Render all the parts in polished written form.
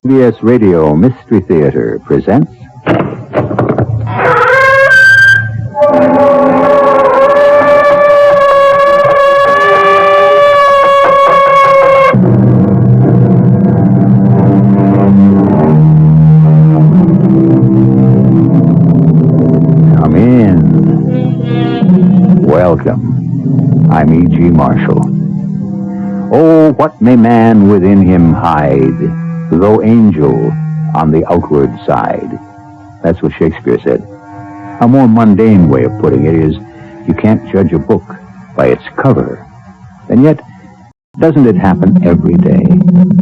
CBS Radio Mystery Theater presents... Come in. Welcome. I'm E.G. Marshall. Oh, what may man within him hide, though angel on the outward side? That's what Shakespeare said. A more mundane way of putting it is, you can't judge a book by its cover. And yet, doesn't it happen every day?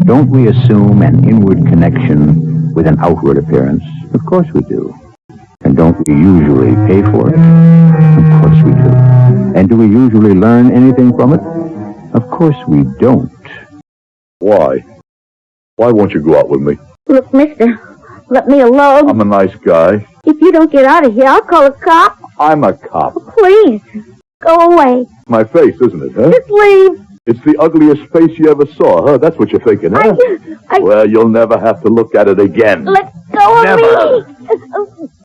Don't we assume an inward connection with an outward appearance? Of course we do. And don't we usually pay for it? Of course we do. And do we usually learn anything from it? Of course we don't. Why? Why won't you go out with me? Look, mister, let me alone. I'm a nice guy. If you don't get out of here, I'll call a cop. I'm a cop. Please, go away. My face, isn't it, huh? Just leave. It's the ugliest face you ever saw, huh? That's what you're thinking, huh? Well, you'll never have to look at it again. Let go Never. of me.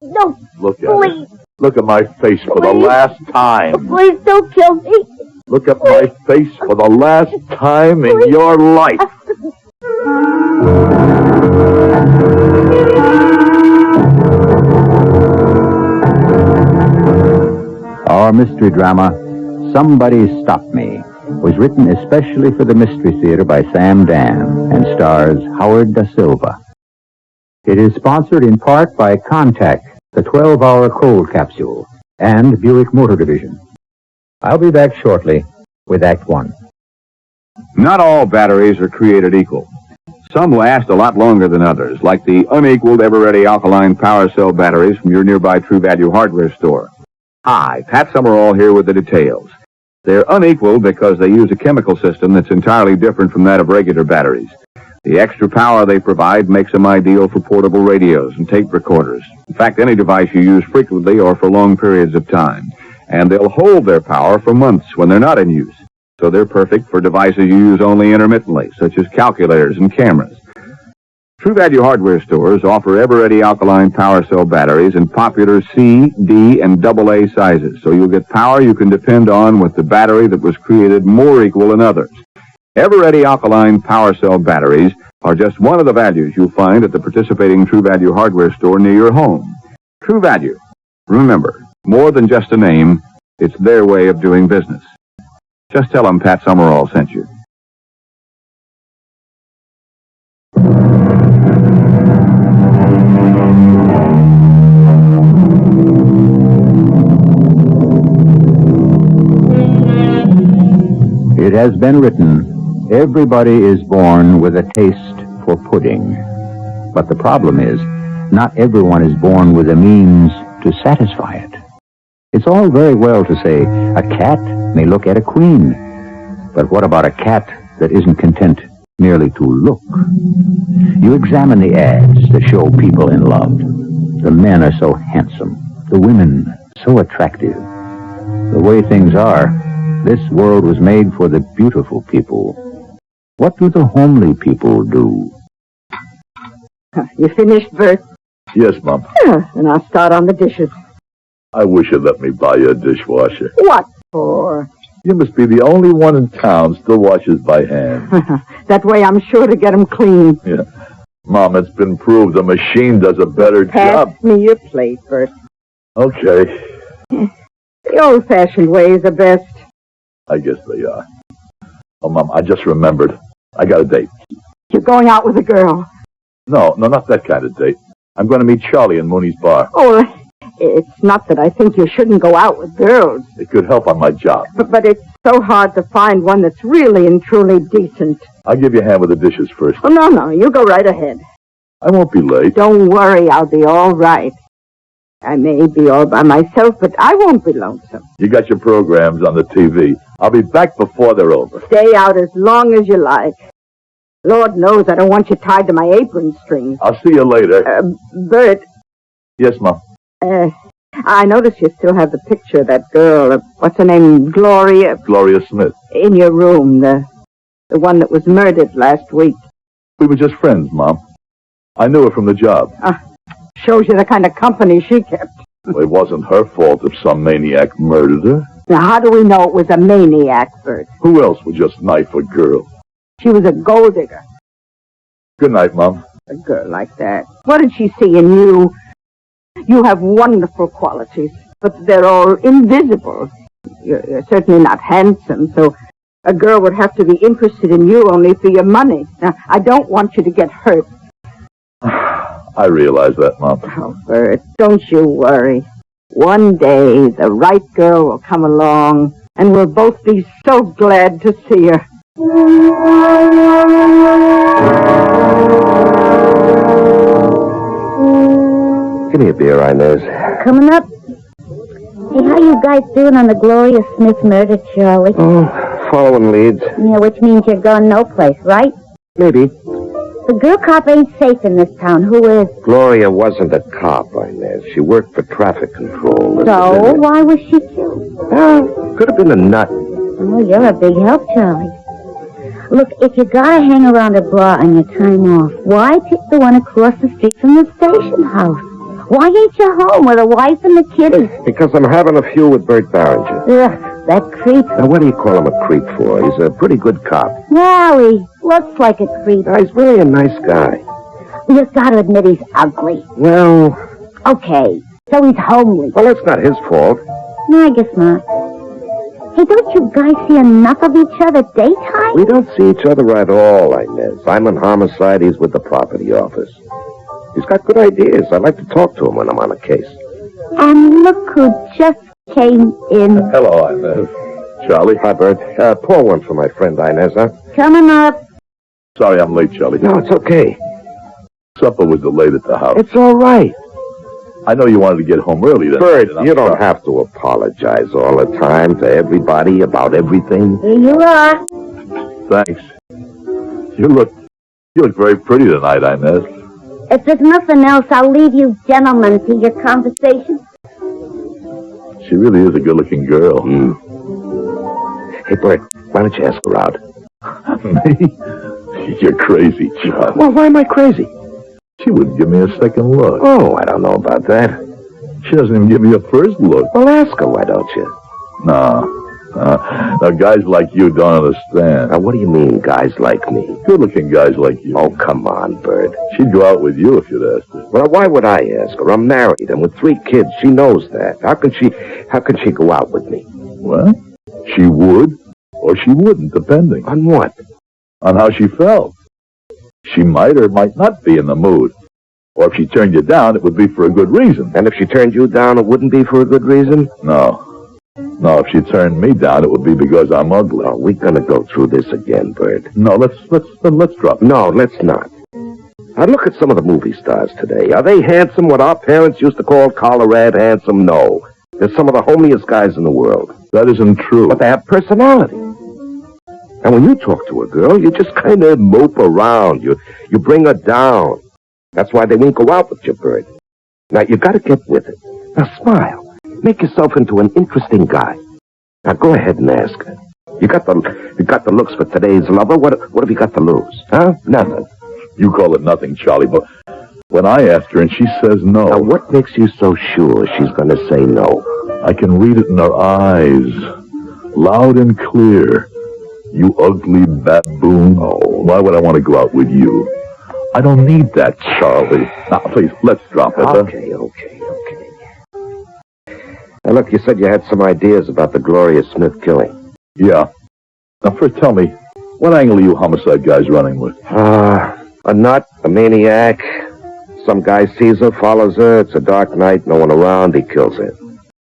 No, Look at please. it. Look at my face for the Please. last time. Please don't kill me. Look at my face for the last time in your life. Our mystery drama, Somebody Stop Me, was written especially for the Mystery Theater by Sam Dan and stars Howard Da Silva. It is sponsored in part by Contact, the 12-hour cold capsule, and Buick Motor Division. I'll be back shortly with Act One. Not all batteries are created equal. Some last a lot longer than others, like the unequaled ever-ready alkaline power cell batteries from your nearby True Value hardware store. Hi, Pat Summerall here with the details. They're unequal because they use a chemical system that's entirely different from that of regular batteries. The extra power they provide makes them ideal for portable radios and tape recorders. In fact, any device you use frequently or for long periods of time. And they'll hold their power for months when they're not in use. So they're perfect for devices you use only intermittently, such as calculators and cameras. True Value hardware stores offer ever-ready alkaline power cell batteries in popular C, D, and AA sizes, so you'll get power you can depend on with the battery that was created more equal than others. Ever-ready alkaline power cell batteries are just one of the values you'll find at the participating True Value hardware store near your home. True Value. Remember, more than just a name, it's their way of doing business. Just tell them Pat Summerall sent you. It has been written, everybody is born with a taste for pudding. But the problem is, not everyone is born with the means to satisfy it. It's all very well to say, a cat may look at a queen. But what about a cat that isn't content merely to look? You examine the ads that show people in love. The men are so handsome. The women so attractive. The way things are, this world was made for the beautiful people. What do the homely people do? You finished, Bert? Yes, Mom. And I'll start on the dishes. I wish you'd let me buy you a dishwasher. What for? You must be the only one in town still washes by hand. That way I'm sure to get them clean. Yeah. Mom, it's been proved the machine does a better job. Pass me your plate, Bert. Okay. The old-fashioned ways are best. I guess they are. Oh, Mom, I just remembered. I got a date. You're going out with a girl. No, not that kind of date. I'm going to meet Charlie in Mooney's bar. Oh, it's not that I think you shouldn't go out with girls. It could help on my job. But it's so hard to find one that's really and truly decent. I'll give you a hand with the dishes first. Oh, no, you go right ahead. I won't be late. Don't worry, I'll be all right. I may be all by myself, but I won't be lonesome. You got your programs on the TV. I'll be back before they're over. Stay out as long as you like. Lord knows I don't want you tied to my apron string. I'll see you later. Bert. Yes, Mom. I notice you still have the picture of that girl, what's her name, Gloria? Gloria Smith. In your room, the one that was murdered last week. We were just friends, Mom. I knew her from the job. Shows you the kind of company she kept. Well, it wasn't her fault if some maniac murdered her. Now, how do we know it was a maniac, Bert? Who else would just knife a girl? She was a gold digger. Good night, Mom. A girl like that. What did she see in you? You have wonderful qualities, but they're all invisible. You're certainly not handsome, so a girl would have to be interested in you only for your money. Now, I don't want you to get hurt. I realize that, Mom. Oh, Bert, don't you worry. One day, the right girl will come along, and we'll both be so glad to see her. Give me a beer, Inez. Coming up. Hey, how you guys doing on the Gloria Smith murder, Charlie? Oh, following leads. Yeah, which means you're going no place, right? Maybe. The girl cop ain't safe in this town. Who is? Gloria wasn't a cop, Inez. She worked for traffic control. So, why was she killed? Well, could have been a nut. Oh, you're a big help, Charlie. Look, if you gotta hang around a bar on your time off, why pick the one across the street from the station house? Why ain't you home with a wife and the kiddies? Because I'm having a few with Bert Barringer. Ugh, that creep. Now, what do you call him a creep for? He's a pretty good cop. Well, he looks like a creep. Now, he's really a nice guy. You just gotta admit he's ugly. Well, Okay, so he's homely. well, that's not his fault. No, I guess not. Hey, don't you guys see enough of each other daytime? We don't see each other at all, Inez. I'm in homicide. He's with the property office. He's got good ideas. I like to talk to him when I'm on a case. And look who just came in. Hello, Inez. Charlie. Hi, Bert. Pour one for my friend Inez, huh? Coming up. Sorry I'm late, Charlie. No, it's okay. Supper was delayed at the house. It's all right. I know you wanted to get home early then. Bert, you don't have to apologize all the time to everybody about everything. Here you are. Thanks. You look very pretty tonight, Inez. If there's nothing else, I'll leave you gentlemen to your conversation. She really is a good-looking girl. Hey, Bert, why don't you ask her out? Me? You're crazy, Charlie. Well, why am I crazy? She wouldn't give me a second look. Oh, I don't know about that. She doesn't even give me a first look. Well, ask her, why don't you? No. Now, guys like you don't understand. Now, what do you mean, guys like me? Good-looking guys like you. Oh, come on, Bert. She'd go out with you if you'd asked her. Well, why would I ask her? I'm married, and with 3 kids, she knows that. How can she go out with me? Well, she would, or she wouldn't, depending. On what? On how she felt. She might or might not be in the mood. Or if she turned you down, it would be for a good reason. And if she turned you down, it wouldn't be for a good reason? No, if she turned me down, it would be because I'm ugly. Oh, we're gonna go through this again, Bert. No, let's drop it. No, let's not. Now, look at some of the movie stars today. Are they handsome, what our parents used to call Colorado handsome? No. They're some of the homeliest guys in the world. That isn't true. But they have personality. And when you talk to a girl, you just kind of mope around. You bring her down. That's why they won't go out with you, Bert. Now, you gotta get with it. Now, smile. Make yourself into an interesting guy. Now, go ahead and ask her. You got the looks for today's lover. What have you got to lose? Huh? Nothing. You call it nothing, Charlie, but when I ask her and she says no... Now, what makes you so sure she's gonna say no? I can read it in her eyes. Loud and clear. You ugly baboon. Oh, why would I want to go out with you? I don't need that, Charlie. Now, please, let's drop it. Okay. Now, look, you said you had some ideas about the Gloria Smith killing. Yeah. Now, first tell me, what angle are you homicide guys running with? A nut, a maniac. Some guy sees her, follows her. It's a dark night, no one around. He kills her.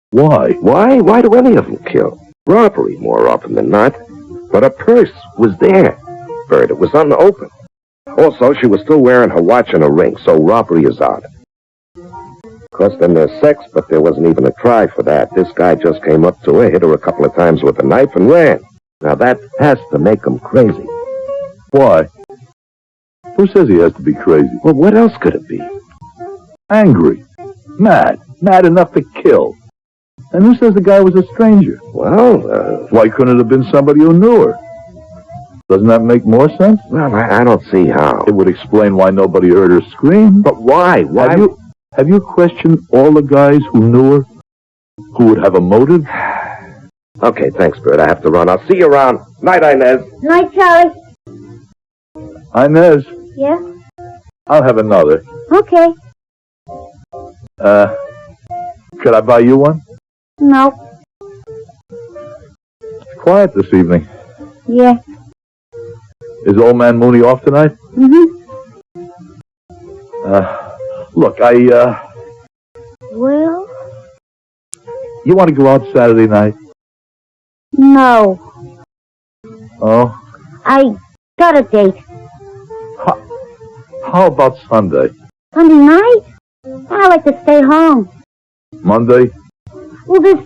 Why? Why? Why do any of them kill? Robbery, more often than not. But her purse was there, Bert. It was unopened. Also, she was still wearing her watch and a ring, so robbery is out. Of course, then there's sex, but there wasn't even a try for that. This guy just came up to her, hit her a couple of times with a knife, and ran. Now, that has to make him crazy. Why? Who says he has to be crazy? Well, what else could it be? Angry. Mad enough to kill. And who says the guy was a stranger? Well, Why couldn't it have been somebody who knew her? Doesn't that make more sense? Well, I don't see how. It would explain why nobody heard her scream. But why? Why? Have you questioned all the guys who knew her? Who would have a motive? Okay, thanks, Bert. I have to run. I'll see you around. Night, Inez. Night, Charlie. Inez, Yeah? I'll have another. Okay. Could I buy you one? No. It's quiet this evening. Yeah. Is old man Mooney off tonight? Mm-hmm. Look, Well? you want to go out Saturday night? No. Oh? I got a date. How about Sunday? Sunday night? I like to stay home. Monday? Well, this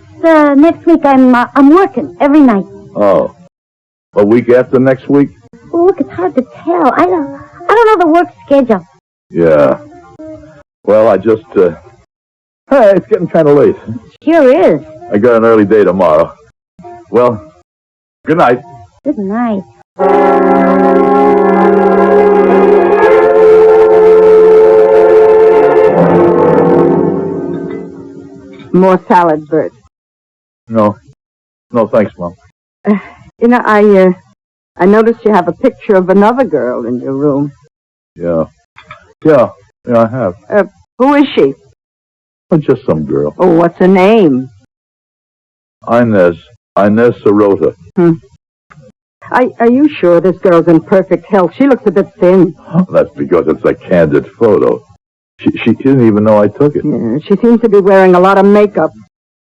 next week I'm working every night. Oh. A week after next week? Well, look, it's hard to tell. I don't know the work schedule. Yeah. Well, I just, hey, it's getting kind of late. Sure is. I got an early day tomorrow. Well, good night. Good night. More salad, Bert. No. No, thanks, Mom. You know, I noticed you have a picture of another girl in your room. Yeah. Yeah, I have. Who is she? Oh, just some girl. Oh, what's her name? Inez Sirota. Are you sure this girl's in perfect health? She looks a bit thin. That's because it's a candid photo. She didn't even know I took it. Yeah, she seems to be wearing a lot of makeup.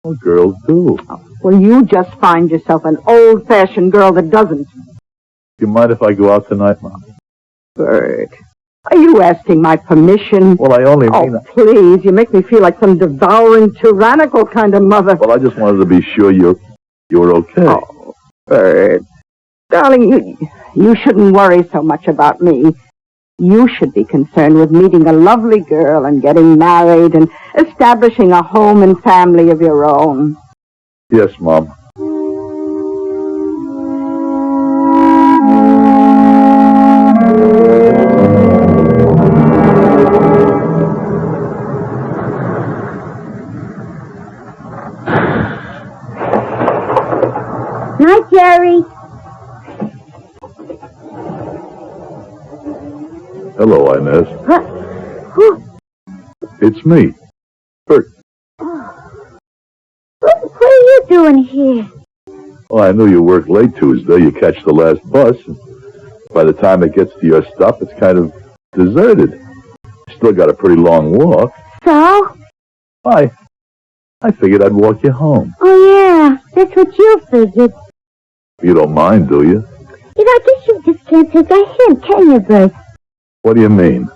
Well, girls do. Well, you just find yourself an old-fashioned girl that doesn't. You mind if I go out tonight, Mom? Bert, are you asking my permission? Well, I only Oh, mean... please, you make me feel like some devouring, tyrannical kind of mother. Well, I just wanted to be sure you were okay. Oh, Bert. Darling, you shouldn't worry so much about me. You should be concerned with meeting a lovely girl and getting married and establishing a home and family of your own. Yes, Mom. Night, Jerry. Hello, Inez. What? Who? It's me, Bert. What are you doing here? Well, I knew you worked late Tuesday. You catch the last bus. By the time it gets to your stop, it's kind of deserted. Still got a pretty long walk. So? I figured I'd walk you home. Oh, yeah. That's what you figured. You don't mind, do you? You know, I guess you just can't take a hint, can you, Bert? What do you mean?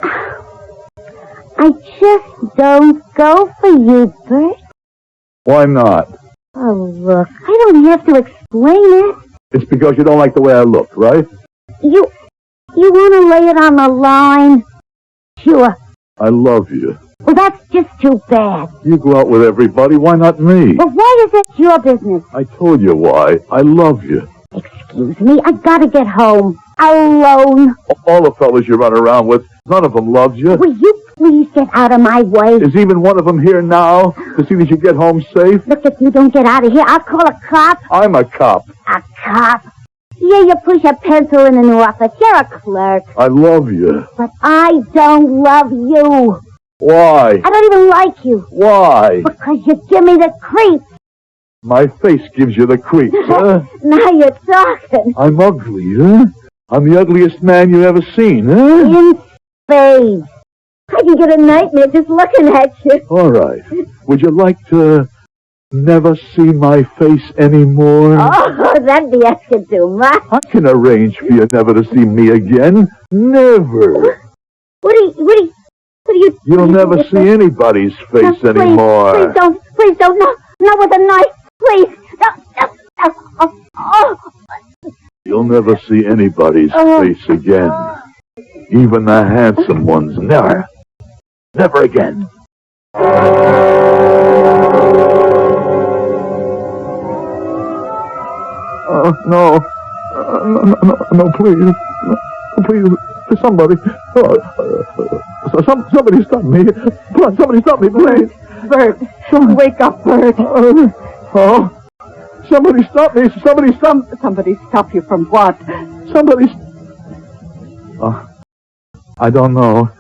I just don't go for you, Bert. Why not? Oh, look, I don't have to explain it. It's because you don't like the way I look, right? You want to lay it on the line? Sure. I love you. Well, that's just too bad. You go out with everybody. Why not me? Well, why is that your business? I told you why. I love you. Excuse me, I gotta get home. Alone. All the fellas you run around with, none of them loves you. Will you please get out of my way? Is even one of them here now to see that you get home safe? Look, if you don't get out of here, I'll call a cop. I'm a cop. A cop? Yeah, you push a pencil in an office. You're a clerk. I love you. But I don't love you. Why? I don't even like you. Why? Because you give me the creeps. My face gives you the creeps, huh? Now you're talking. I'm ugly, huh? I'm the ugliest man you ever seen, huh? In spades. I can get a nightmare just looking at you. All right. Would you like to never see my face anymore? Oh, that'd be asking too much. I can arrange for you never to see me again. Never. What do you... You'll never see anybody's face anymore. Please don't, no, with a knife, please, no. You'll never see anybody's face again. Even the handsome ones. Never. Never again. Oh, no. No, please. No, please. Somebody. Somebody stop me. Come on, somebody stop me, please. Bert, wake up, Bert. Somebody stop me. Somebody stop. Somebody stop you from what? Somebody. I don't know.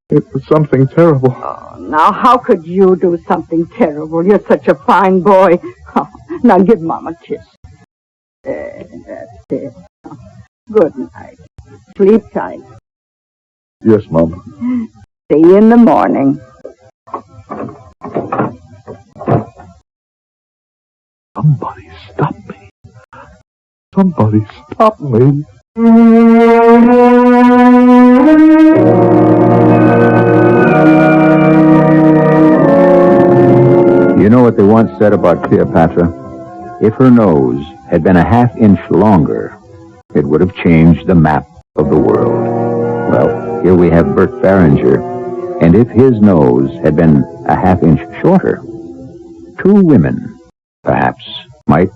It was something terrible. Oh, now, how could you do something terrible? You're such a fine boy. Oh, now, give Mom a kiss. That's it. Good night. Sleep tight. Yes, Mom. See you in the morning. Somebody stop me. Somebody stop me. You know what they once said about Cleopatra? If her nose had been a half-inch longer, it would have changed the map of the world. Well, here we have Bert Faringer, and if his nose had been a half-inch shorter, two women, perhaps, might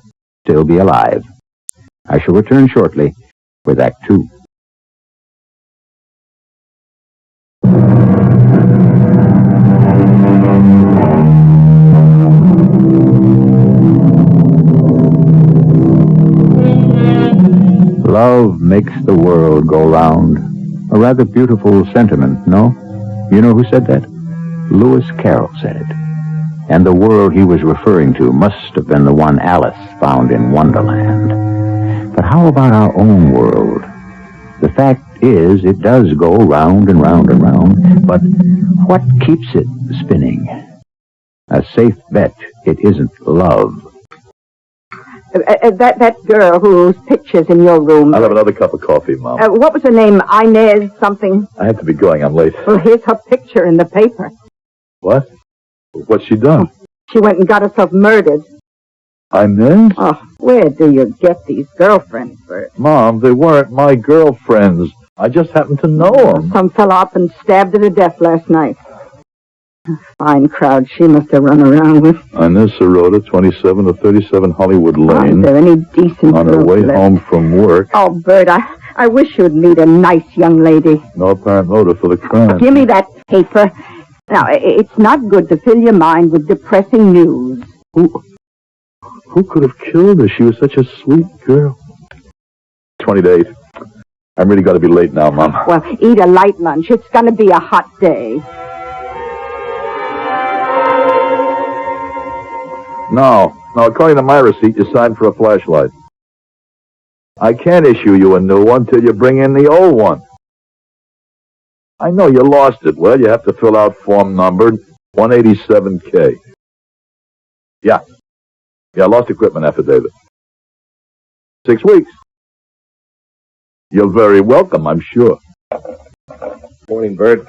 still be alive. I shall return shortly with Act Two. Love makes the world go round. A rather beautiful sentiment, no? You know who said that? Lewis Carroll said it. And the world he was referring to must have been the one Alice found in Wonderland. But how about our own world? The fact is, it does go round and round and round, but what keeps it spinning? A safe bet it isn't love. That girl whose picture's in your room. I'll have another cup of coffee, Mom. What was her name? Inez something? I have to be going. I'm late. Well, here's her picture in the paper. What? What's she done? She went and got herself murdered. Inez? Oh, where do you get these girlfriends, Bert? Mom, they weren't my girlfriends. I just happened to know them. Some fella up and stabbed her to death last night. A fine crowd she must have run around with. Inez Sirota, 27 to 37 Hollywood Lane. Is there any decent On her girls way left? home from work. Oh, Bert, I wish you'd meet a nice young lady. No apparent motive for the crime. Give me that paper. Now, it's not good to fill your mind with depressing news. Who could have killed her? She was such a sweet girl. 20 to 8. I'm really got to be late now, Mom. Well, eat a light lunch. It's going to be a hot day. No, according to my receipt, you signed for a flashlight. I can't issue you a new one till you bring in the old one. I know you lost it. Well, you have to fill out form number 187K. Yeah, lost equipment affidavit. 6 weeks. You're very welcome, I'm sure. Morning, Bert.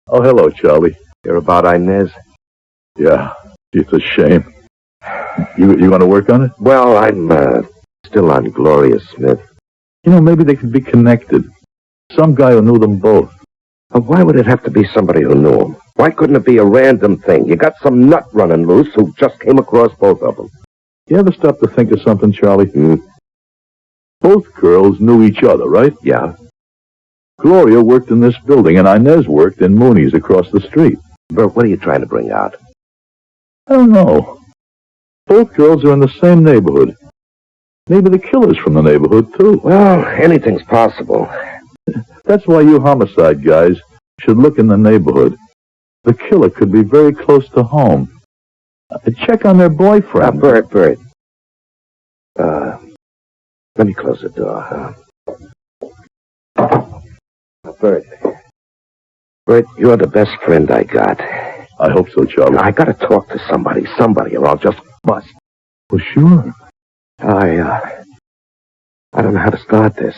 Oh, hello, Charlie. Hear about Inez? Yeah, it's a shame. You want to work on it? Well, I'm still on Gloria Smith. You know, maybe they could be connected. Some guy who knew them both. Why would it have to be somebody who knew him? Why couldn't it be a random thing? You got some nut running loose who just came across both of them. You ever stop to think of something, Charlie? Both girls knew each other, right? Yeah. Gloria worked in this building, and Inez worked in Mooney's across the street. Bert, what are you trying to bring out? I don't know. Both girls are in the same neighborhood. Maybe the killer's from the neighborhood, too. Well, anything's possible. That's why you homicide guys should look in the neighborhood. The killer could be very close to home. Check on their boyfriend. Bert. Let me close the door, Bert, you're the best friend I got. I hope so, Charlie. I gotta talk to somebody, or I'll just bust. Well, sure. I don't know how to start this.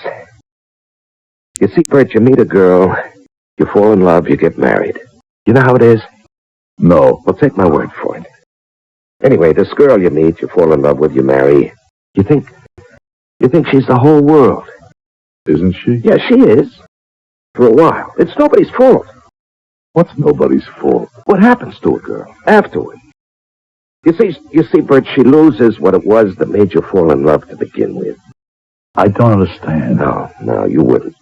You see, Bert, you meet a girl, you fall in love, you get married. You know how it is? No. Well, take my word for it. Anyway, this girl you meet, you fall in love with, you marry. You think she's the whole world. Isn't she? Yeah, she is. For a while. It's nobody's fault. What's nobody's fault? What happens to a girl afterward? You see, Bert, she loses what it was that made you fall in love to begin with. I don't understand. No, you wouldn't.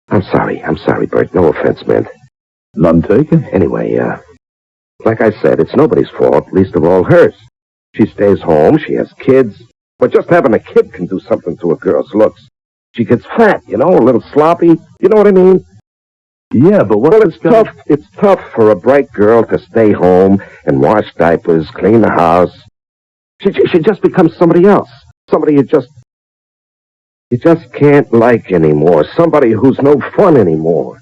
I'm sorry, Bert. No offense meant. None taken? Anyway, like I said, it's nobody's fault, least of all hers. She stays home, she has kids. But just having a kid can do something to a girl's looks. She gets fat, a little sloppy. You know what I mean? Yeah, but what... Well, it's tough for a bright girl to stay home and wash diapers, clean the house. She just becomes somebody else. Somebody you just can't like anymore. Somebody who's no fun anymore.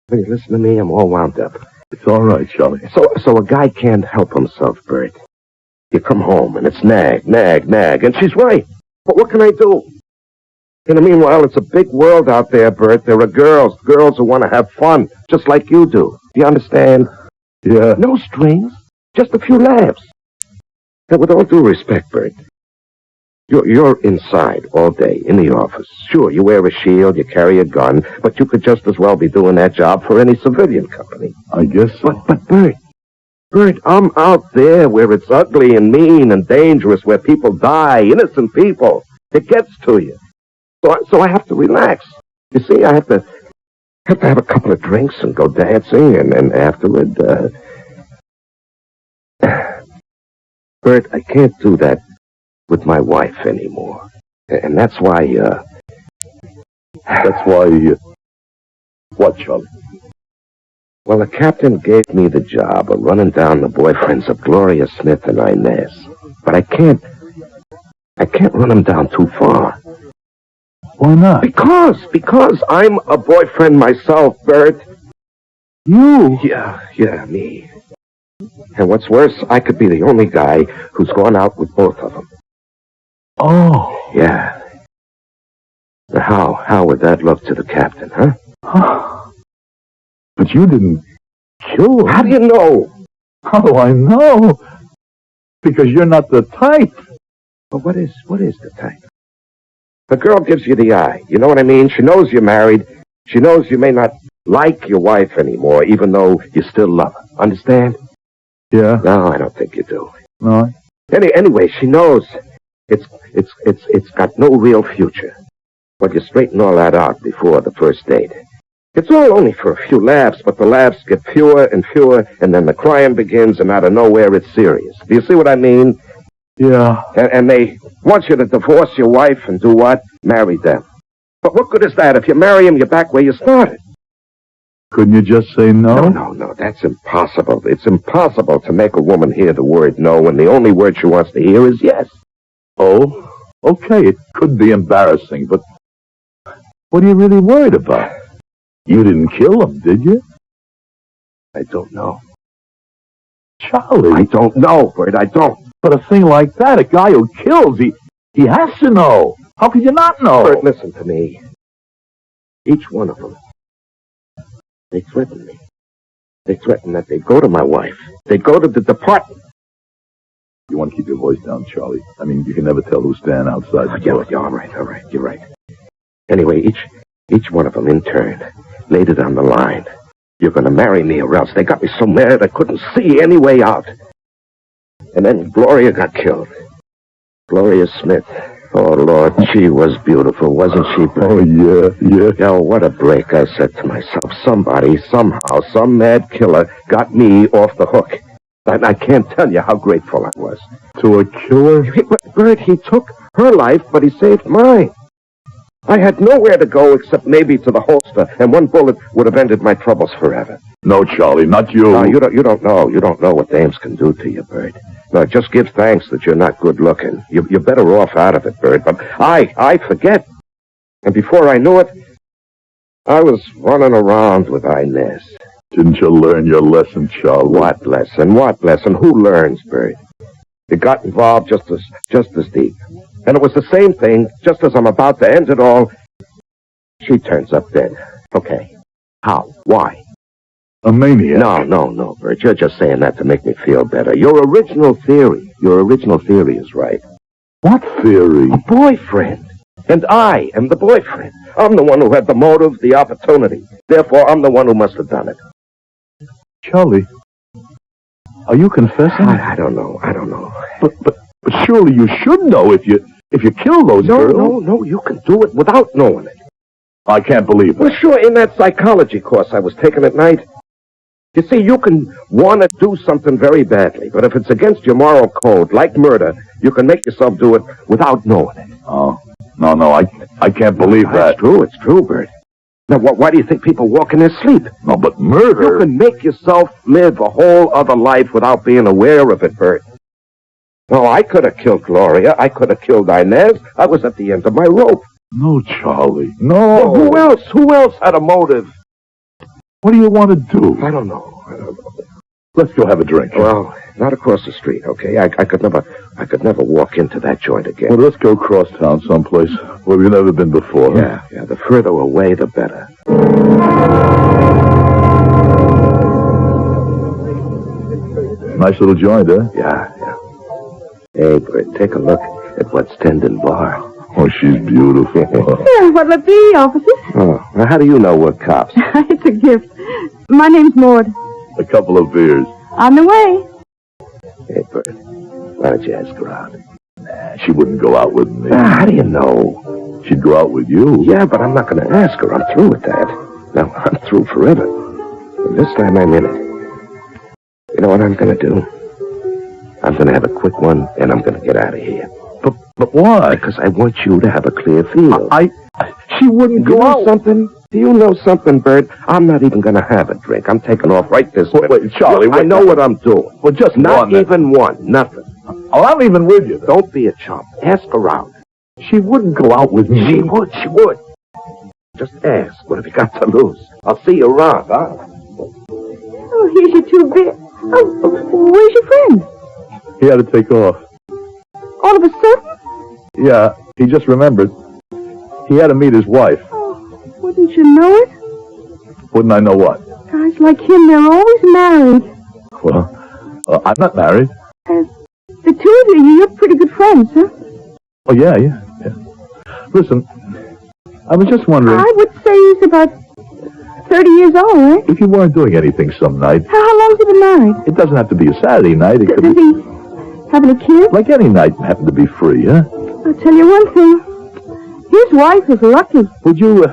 When you listen to me, I'm all wound up. It's all right, Charlie. So a guy can't help himself, Bert. You come home and it's nag, and she's right. But what can I do? In the meanwhile, it's a big world out there, Bert. There are girls who want to have fun, just like you do. Do you understand? Yeah. No strings, just a few laughs. And with all due respect, Bert, you're inside all day, in the office. Sure, you wear a shield, you carry a gun, but you could just as well be doing that job for any civilian company. I guess so. But Bert, I'm out there where it's ugly and mean and dangerous, where people die, innocent people. It gets to you. So I have to relax. You see, I have to have a couple of drinks and go dancing, and afterward, Bert, I can't do that with my wife anymore. And that's why, what, Charlie? Well, the captain gave me the job of running down the boyfriends of Gloria Smith and Inez. But I can't run them down too far. Why not? Because I'm a boyfriend myself, Bert. You? Yeah, me. And what's worse, I could be the only guy who's gone out with both of them. Oh. Yeah. Now, how would that look to the captain, huh? But you didn't kill him. How do you know? How do I know? Because you're not the type. Well, what is the type? The girl gives you the eye. You know what I mean? She knows you're married. She knows you may not like your wife anymore, even though you still love her. Understand? Yeah. No, I don't think you do. No. Anyway, she knows it's got no real future. But you straighten all that out before the first date. It's all only for a few laughs, but the laughs get fewer and fewer, and then the crying begins, and out of nowhere it's serious. Do you see what I mean? Yeah. And they want you to divorce your wife and do what? Marry them. But what good is that? If you marry him, you're back where you started. Couldn't you just say no? No, that's impossible. It's impossible to make a woman hear the word no when the only word she wants to hear is yes. Oh, okay, it could be embarrassing, but what are you really worried about? You didn't kill him, did you? I don't know. Charlie. I don't know, Bert, I don't. But a thing like that, a guy who kills, he has to know. How could you not know? Bert, listen to me. Each one of them, they threaten me. They threaten that they'd go to my wife. They'd go to the department. You want to keep your voice down, Charlie. I mean, you can never tell who's standing outside the door. Yeah, all right, you're right. Anyway, each one of them, in turn, laid it on the line. You're going to marry me or else. They got me so mad I couldn't see any way out. And then Gloria got killed. Gloria Smith. Oh, Lord, she was beautiful, wasn't she? Oh, yeah. Oh, what a break, I said to myself. Somebody, somehow, some mad killer got me off the hook. And I can't tell you how grateful I was. To a killer? Bert, he took her life, but he saved mine. I had nowhere to go except maybe to the holster, and one bullet would have ended my troubles forever. No, Charlie, not you. No, you don't know. You don't know what dames can do to you, Bert. No, just give thanks that you're not good looking. You're better off out of it, Bert. But I forget. And before I knew it, I was running around with Inez. Didn't you learn your lesson, Charlie? What lesson? Who learns, Bert? You got involved just as deep. And it was the same thing, just as I'm about to end it all, she turns up dead. Okay. How? Why? A maniac? No, Bert. You're just saying that to make me feel better. Your original theory is right. What theory? A boyfriend. And I am the boyfriend. I'm the one who had the motive, the opportunity. Therefore, I'm the one who must have done it. Charlie, Are you confessing? I don't know. But surely you should know if you kill those girls. No, you can do it without knowing it. I can't believe Well, it. sure, in that psychology course I was taking at night. You see, you can want to do something very badly, but if it's against your moral code, like murder, you can make yourself do it without knowing it. Oh, no, I can't believe that. It's true, Bert. Now, why do you think people walk in their sleep? No, but murder... You can make yourself live a whole other life without being aware of it, Bert. No, I could have killed Gloria. I could have killed Inez. I was at the end of my rope. No, Charlie. Well, No. Who else had a motive? What do you want to do? I don't know. Let's go have a drink. Well, not across the street, okay? I could never walk into that joint again. Well, let's go across town someplace where we've never been before. Yeah, the further away, the better. Nice little joint, huh? Yeah. Hey, Bert, take a look at what's tending bar. Oh, she's beautiful. What'll it be, officers? Oh, now how do you know we're cops? It's a gift. My name's Maud. A couple of beers. On the way. Hey, Bert, why don't you ask her out? She wouldn't go out with me. How do you know? She'd go out with you. Yeah, but I'm not going to ask her. I'm through with that. No, I'm through forever. And this time I'm in it. You know what I'm going to do? I'm going to have a quick one, and I'm going to get out of here. But why? Because I want you to have a clear field. She wouldn't Do you go know out. something? Do you know something, Bert? I'm not even going to have a drink. I'm taking off right this minute. Wait, Charlie, I know what I'm doing. Well, just Not one. even one. Nothing. Oh, I'm even with you. Don't be a chump. Ask her out. She wouldn't go out with me. She would. Just ask. What have you got to lose? I'll see you around, huh? Oh, here's your 2 beers. Oh, where's your friend? He had to take off. All of a sudden? Yeah, he just remembered. He had to meet his wife. Oh, wouldn't you know it? Wouldn't I know what? Guys like him, they're always married. Well, I'm not married. The 2 of you, you're pretty good friends, huh? Oh, yeah. Listen, I was just wondering I would say he's about 30 years old, right? if you weren't doing anything some night. How long's he been married? It doesn't have to be a Saturday night. It could Does be he have any kids? like any night happen to be free, huh? I'll tell you one thing. His wife is lucky. Would you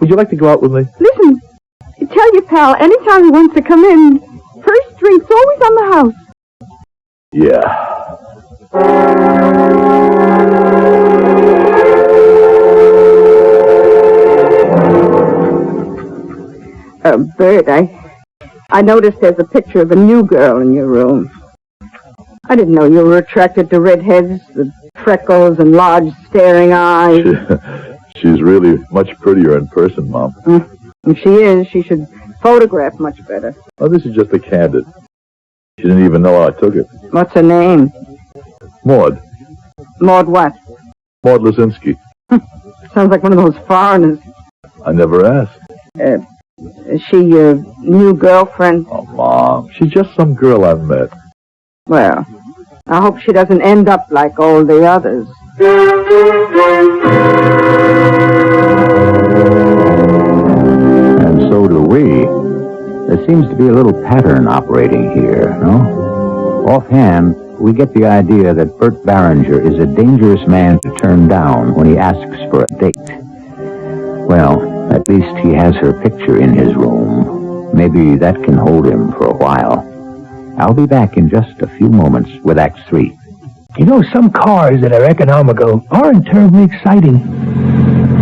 like to go out with me? Listen, tell your pal anytime he wants to come in. First drink's always on the house. Yeah. Bert, I noticed there's a picture of a new girl in your room. I didn't know you were attracted to redheads with freckles and large staring eyes. She's really much prettier in person, Mom. If she is, she should photograph much better. Oh, this is just a candid. She didn't even know I took it. What's her name? Maud. Maud what? Maud Lazinski. Sounds like one of those foreigners. I never asked. Is she your new girlfriend? Oh, Mom. She's just some girl I've met. Well, I hope she doesn't end up like all the others. And so do we. There seems to be a little pattern operating here, no? Offhand, we get the idea that Bert Barringer is a dangerous man to turn down when he asks for a date. Well, at least he has her picture in his room. Maybe that can hold him for a while. I'll be back in just a few moments with Act 3. You know, some cars that are economical aren't terribly exciting.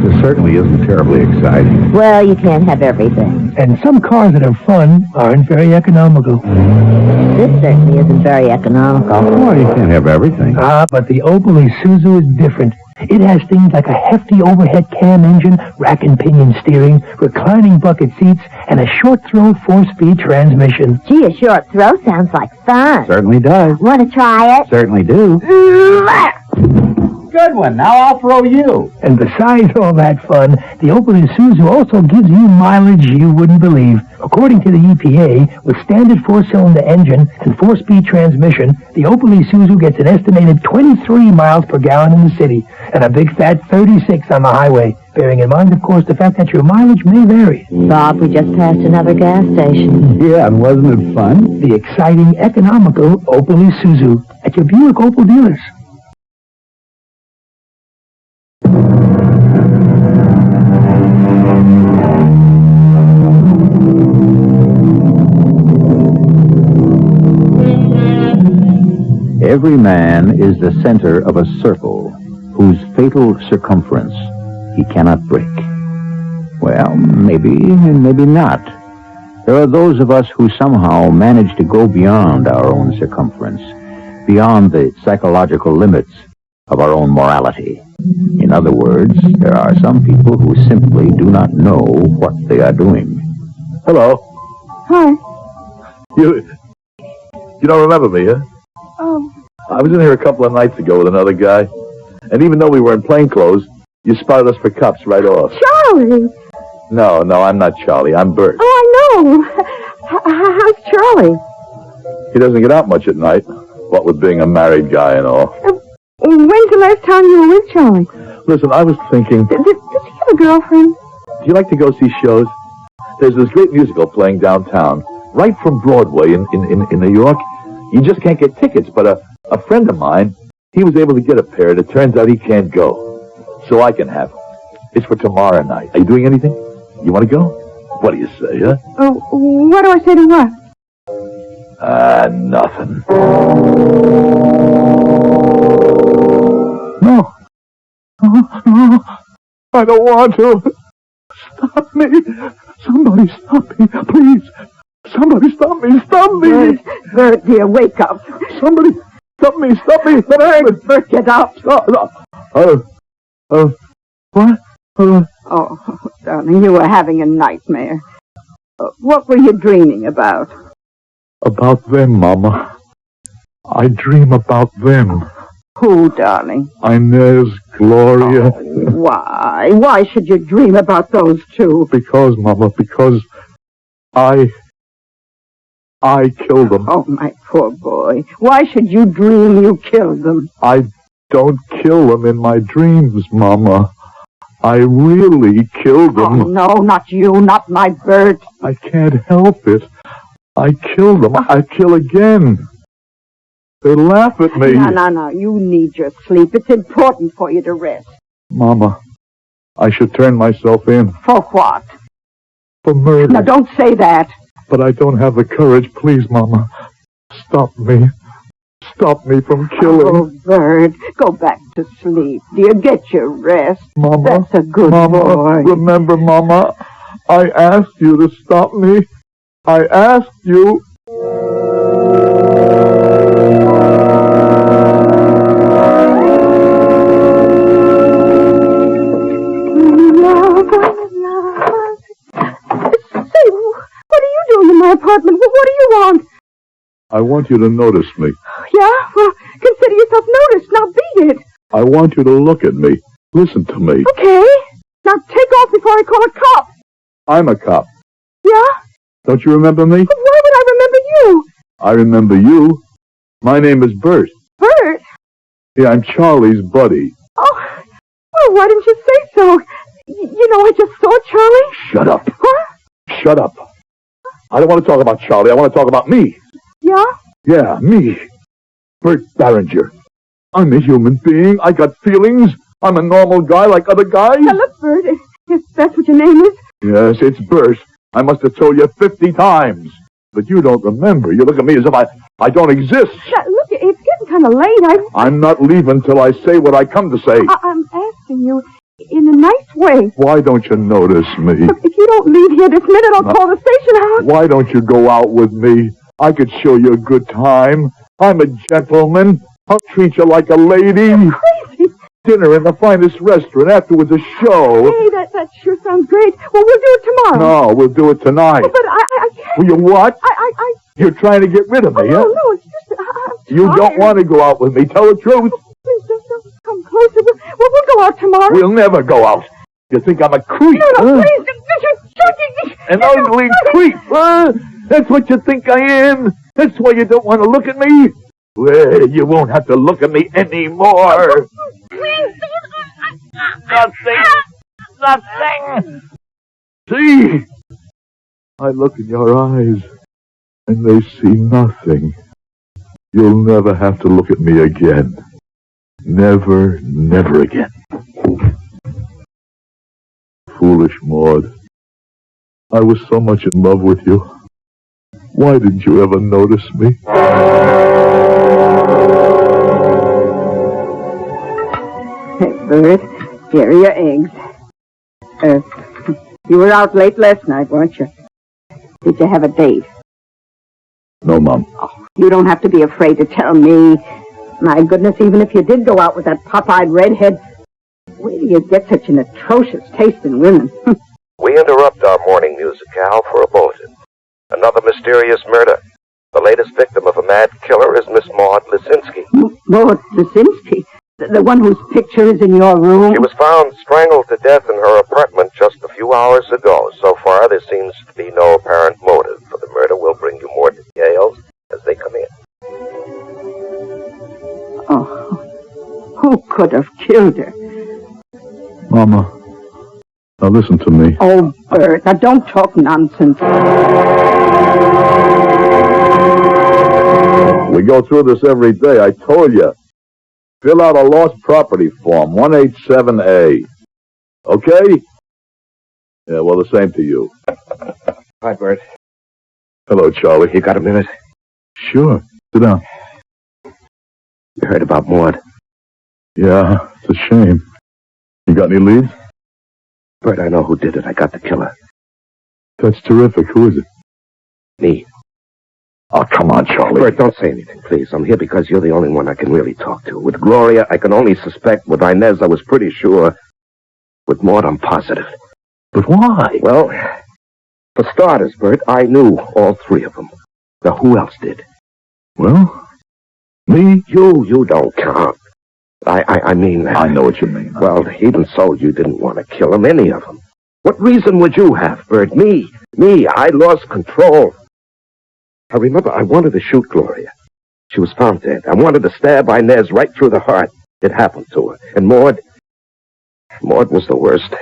This certainly isn't terribly exciting. Well, you can't have everything. And some cars that are fun aren't very economical. This certainly isn't very economical. Well, you can't have everything. But the Opel Isuzu is different. It has things like a hefty overhead cam engine, rack and pinion steering, reclining bucket seats, and a short-throw 4-speed transmission. Gee, a short throw sounds like fun. Certainly does. Want to try it? Certainly do. good one. Now I'll throw you. And besides all that fun, the Opel Isuzu also gives you mileage you wouldn't believe. According to the EPA, with standard 4-cylinder engine and 4-speed transmission, the Opel Isuzu gets an estimated 23 miles per gallon in the city and a big fat 36 on the highway, bearing in mind, of course, the fact that your mileage may vary. Bob, we just passed another gas station. Yeah, and wasn't it fun? The exciting, economical Opel Isuzu at your Buick Opel dealers. Every man is the center of a circle whose fatal circumference he cannot break. Well, maybe and maybe not. There are those of us who somehow manage to go beyond our own circumference, beyond the psychological limits of our own morality. In other words, there are some people who simply do not know what they are doing. Hello. Hi. You don't remember me, huh? Oh. I was in here a couple of nights ago with another guy, and even though we were in plain clothes, you spotted us for cops right off. Charlie! No, I'm not Charlie. I'm Bert. Oh, I know. How's Charlie? He doesn't get out much at night, what with being a married guy and all. When's the last time you were with Charlie? Listen, I was thinking, Does he have a girlfriend? do you like to go see shows? There's this great musical playing downtown, right from Broadway in New York. You just can't get tickets, but a friend of mine, he was able to get a pair, and it turns out he can't go. So I can have them. It's for tomorrow night. Are you doing anything? You want to go? What do you say, huh? What do I say to what? Nothing. No, I don't want to. Stop me. Somebody stop me, please. Somebody stop me. Stop me. Bert, dear, wake up. Somebody stop me. Stop me. Bert, get up. What? Oh, darling, you were having a nightmare. What were you dreaming about? About them, Mama. I dream about them. Who, darling? Inez, Gloria. Oh, why? Why should you dream about those two? Because, Mama, because I killed them. Oh, my poor boy. Why should you dream you killed them? I don't kill them in my dreams, Mama. I really killed them. Oh, no, not you, not my Bert. I can't help it. I kill them. I kill again. They laugh at me. No. You need your sleep. It's important for you to rest. Mama, I should turn myself in. For what? For murder. Now, don't say that. But I don't have the courage. Please, Mama, stop me. Stop me from killing. Oh, Bert, go back to sleep, dear. Get your rest. Mama. That's a good boy. Remember, Mama, I asked you to stop me. I asked you. Say, what are you doing in my apartment? What do you want? I want you to notice me. Yeah? Well, consider yourself noticed. Now beat it. I want you to look at me. Listen to me. Okay. Now take off before I call a cop. I'm a cop. Yeah? Don't you remember me? But why would I remember you? I remember you. My name is Bert. Bert? Yeah, I'm Charlie's buddy. Oh, well, why didn't you say so? You know, I just saw Charlie. Shut up. What? Shut up. I don't want to talk about Charlie. I want to talk about me. Yeah? Yeah, me. Bert Barringer. I'm a human being. I got feelings. I'm a normal guy like other guys. Now, look, Bert, if that's what your name is. Yes, it's Bert. I must have told you 50 times. But you don't remember. You look at me as if I don't exist. Now, look, it's getting kind of late. I'm not leaving till I say what I come to say. I'm asking you in a nice way. Why don't you notice me? Look, if you don't leave here this minute, I'll call the station house. Why don't you go out with me? I could show you a good time. I'm a gentleman. I'll treat you like a lady. You're crazy. Dinner in the finest restaurant, afterwards a show. Hey, that sure sounds great. Well, we'll do it tomorrow. No, we'll do it tonight. Oh, but I can't. Will you what? I... You're trying to get rid of me, Oh, huh? no, it's just... I'm You don't tired. want to go out with me. Tell the truth. Please, don't. Come closer. We'll go out tomorrow. We'll never go out. You think I'm a creep? No, please. An ugly creep, huh? That's what you think I am? That's why you don't want to look at me? Well, you won't have to look at me anymore. Please Nothing. See? I look in your eyes, and they see nothing. You'll never have to look at me again. Never, never again. Foolish Maud. I was so much in love with you. Why didn't you ever notice me? Bert, here are your eggs. You were out late last night, weren't you? Did you have a date? No, Mom. Oh, you don't have to be afraid to tell me. My goodness, even if you did go out with that pop-eyed redhead, where do you get such an atrocious taste in women? We interrupt our morning musicale for a bulletin. Another mysterious murder. The latest victim of a mad killer is Miss Maud Lisinski. Maud Lisinski? The one whose picture is in your room? She was found strangled to death in her apartment just a few hours ago. So far, there seems to be no apparent motive for the murder. We'll bring you more details as they come in. Oh, who could have killed her? Mama, now listen to me. Oh, Bert, now don't talk nonsense. We go through this every day, I told you. Fill out a lost property form, 187A. Okay? Yeah, well, the same to you. Hi, Bert. Hello, Charlie. You got a minute? Sure. Sit down. You heard about Maud? Yeah, it's a shame. You got any leads? Bert, I know who did it. I got the killer. That's terrific. Who is it? Me. Oh, come on, Charlie. Bert, don't say anything, please. I'm here because you're the only one I can really talk to. With Gloria, I can only suspect. With Inez, I was pretty sure. With Maud, I'm positive. But why? Well, for starters, Bert, I knew all three of them. Now, who else did? Well, me? You don't count. I mean... I know what you mean. Well, even so, you didn't want to kill them, any of them. What reason would you have, Bert? Me, I lost control. I remember I wanted to shoot Gloria. She was found dead. I wanted to stab Inez right through the heart. It happened to her. And Maud was the worst.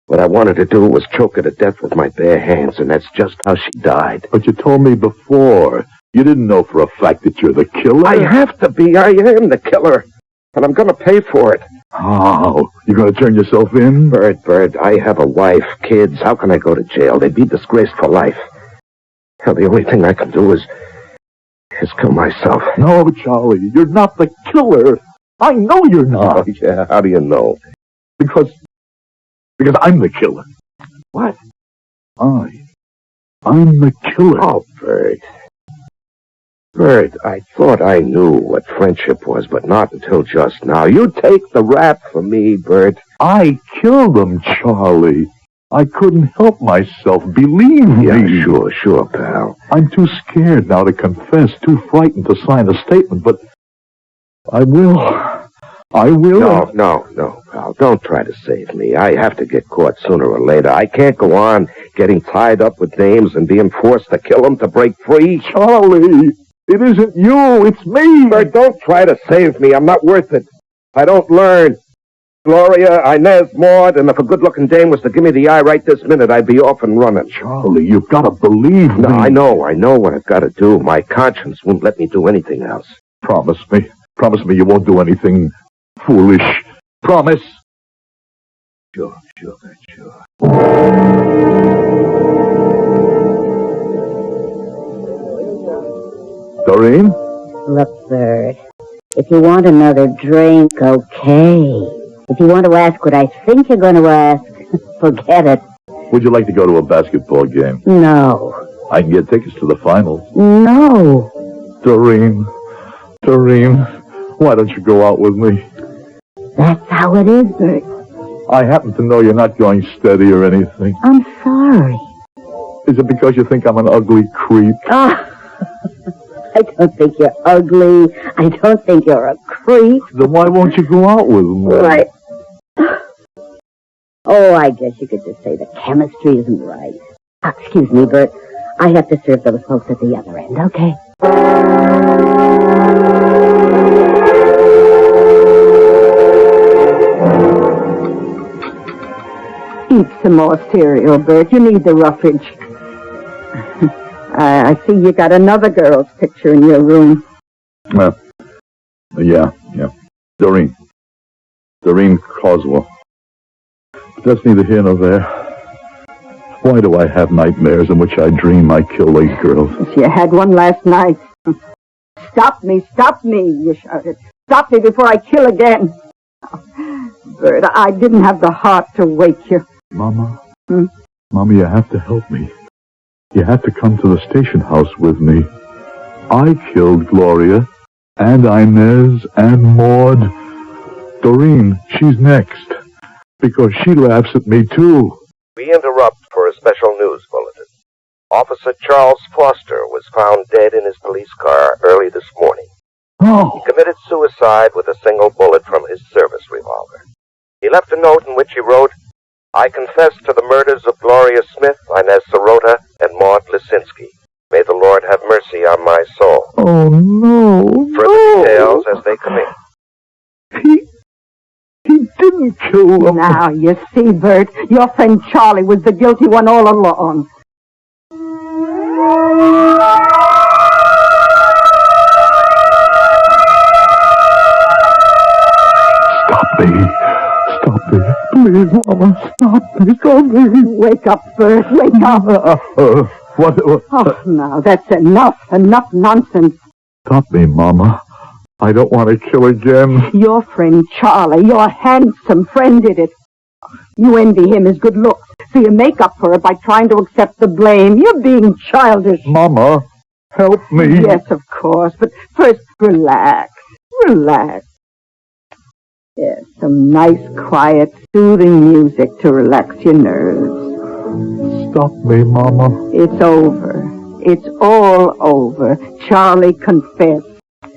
What I wanted to do was choke her to death with my bare hands, and that's just how she died. But you told me before. You didn't know for a fact that you're the killer. I have to be. I am the killer. And I'm going to pay for it. Oh, you're going to turn yourself in? Bert, I have a wife, kids. How can I go to jail? They'd be disgraced for life. Hell, the only thing I can do is kill myself. No, Charlie, you're not the killer. I know you're not. Oh, yeah, how do you know? Because I'm the killer. What? I'm the killer. Oh, Bert, I thought I knew what friendship was, but not until just now. You take the rap for me, Bert. I killed them, Charlie. I couldn't help myself. Believe me. Yeah, sure, pal. I'm too scared now to confess, too frightened to sign a statement, but I will. No, pal. Don't try to save me. I have to get caught sooner or later. I can't go on getting tied up with names and being forced to kill them to break free. Charlie, it isn't you. It's me. Bert, don't try to save me. I'm not worth it. I don't learn. Gloria, Inez, Maud, and if a good-looking dame was to give me the eye right this minute, I'd be off and running. Charlie, you've got to believe me. No, I know what I've got to do. My conscience won't let me do anything else. Promise me you won't do anything foolish. Promise. Sure, Bert, sure. Doreen? Look, Bert, if you want another drink, okay. If you want to ask what I think you're going to ask, forget it. Would you like to go to a basketball game? No. I can get tickets to the finals. No. Doreen, why don't you go out with me? That's how it is, Bert. I happen to know you're not going steady or anything. I'm sorry. Is it because you think I'm an ugly creep? Ah. I don't think you're ugly. I don't think you're a creep. Then why won't you go out with him? Right. Oh, I guess you could just say the chemistry isn't right. Excuse me, Bert. I have to serve those folks at the other end, okay? Eat some more cereal, Bert. You need the roughage. I see you got another girl's picture in your room. Yeah. Doreen Coswell. But that's neither here nor there. Why do I have nightmares in which I dream I kill these girls? You had one last night. Stop me, you shouted. Stop me before I kill again. Bert, I didn't have the heart to wake you. Mama? Mama, you have to help me. You have to come to the station house with me. I killed Gloria, and Inez, and Maud. Doreen, she's next. Because she laughs at me, too. We interrupt for a special news bulletin. Officer Charles Foster was found dead in his police car early this morning. Oh! He committed suicide with a single bullet from his service revolver. He left a note in which he wrote, "I confess to the murders of Gloria Smith, Inez Sirota, and Maud Lisinski. May the Lord have mercy on my soul." Oh, no. Further details as they come in. He didn't kill them. Now, you see, Bert, your friend Charlie was the guilty one all along. Stop me. Please, Mama, stop me. Wake up, Bert, wake up. What? Oh, now, that's enough nonsense. Stop me, Mama. I don't want to kill again. Your friend Charlie, your handsome friend, did it. You envy him his good looks, so you make up for it by trying to accept the blame. You're being childish. Mama, help me. Yes, of course, but first relax. Yes, some nice, quiet, soothing music to relax your nerves. Stop me, Mama. It's over. It's all over. Charlie confessed.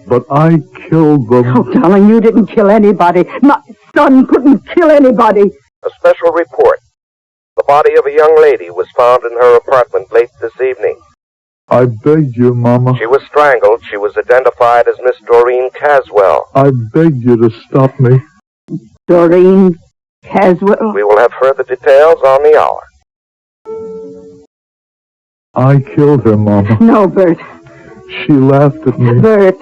But I killed them. Oh, darling, you didn't kill anybody. My son couldn't kill anybody. A special report. The body of a young lady was found in her apartment late this evening. I beg you, Mama. She was strangled. She was identified as Miss Doreen Caswell. I beg you to stop me. Doreen Caswell? We will have further details on the hour. I killed her, Mama. No, Bert. She laughed at me. Bert.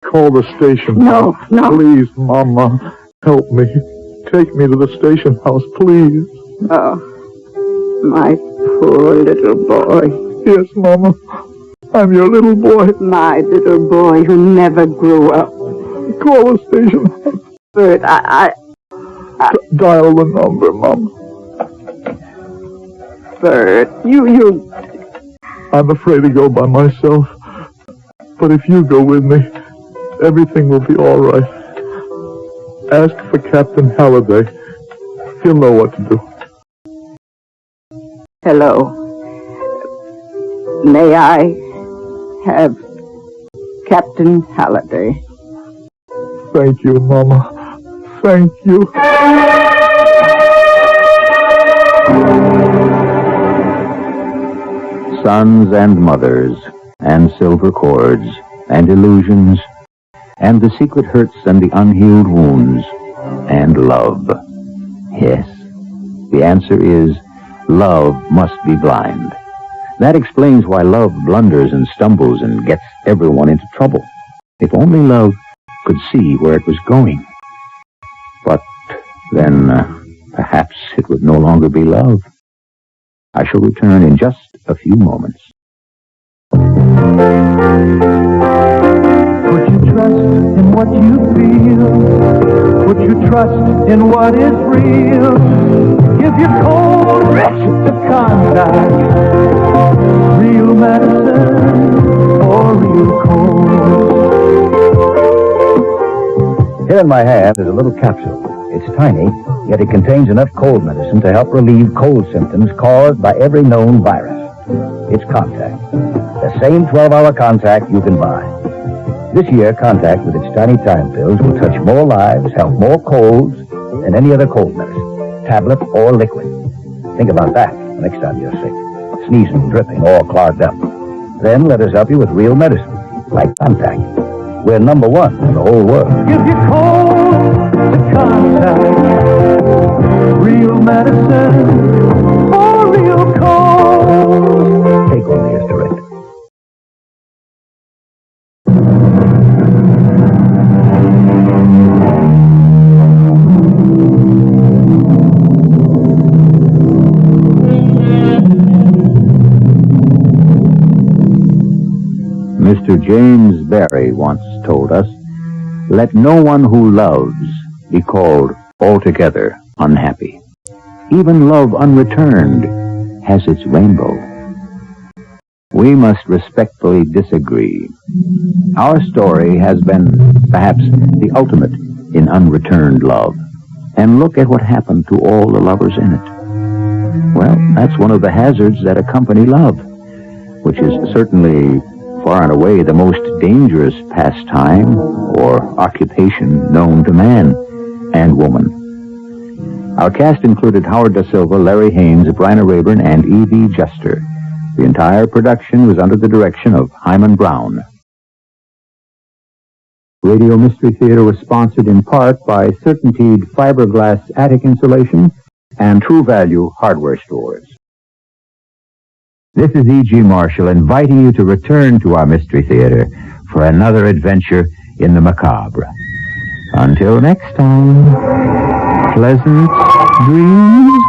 Call the station. No. Please, Mama, help me. Take me to the station house, please. Oh, my poor little boy. Yes, Mama. I'm your little boy. My little boy who never grew up. Call the station house. Bert, Dial the number, Mama. Bert, you... I'm afraid to go by myself. But if you go with me, everything will be all right. Ask for Captain Halliday. He'll know what to do. Hello. May I have Captain Halliday? Thank you, Mama. Thank you. Sons and mothers, and silver cords, and illusions, and the secret hurts and the unhealed wounds, and love. Yes, the answer is love must be blind. That explains why love blunders and stumbles and gets everyone into trouble. If only love could see where it was going. But then perhaps it would no longer be love. I shall return in just a few moments. Put your trust in what you feel. Put your trust in what is real. Give your cold wretched of contact real medicine for real cold. Here in my hand is a little capsule. It's tiny, yet it contains enough cold medicine to help relieve cold symptoms caused by every known virus. It's Contact. The same 12-hour Contact you can buy. This year, Contact with its tiny time pills will touch more lives, help more colds than any other cold medicine, tablet or liquid. Think about that next time you're sick, sneezing, dripping, or clogged up. Then let us help you with real medicine, like Contact. We're number one in the whole world. Give your cold to Contact. Real medicine for real cold. Take only as directed. Mr. James Barrie once told us, "Let no one who loves be called altogether unhappy. Even love unreturned has its rainbow." We must respectfully disagree. Our story has been perhaps the ultimate in unreturned love. And look at what happened to all the lovers in it. Well, that's one of the hazards that accompany love, which is certainly far and away the most dangerous pastime or occupation known to man and woman. Our cast included Howard Da Silva, Larry Haynes, Bryna Rayburn, and E.V. Juster. The entire production was under the direction of Hyman Brown. Radio Mystery Theater was sponsored in part by Certainteed fiberglass attic insulation and True Value hardware stores. This is E.G. Marshall inviting you to return to our Mystery Theater for another adventure in the macabre. Until next time, pleasant dreams.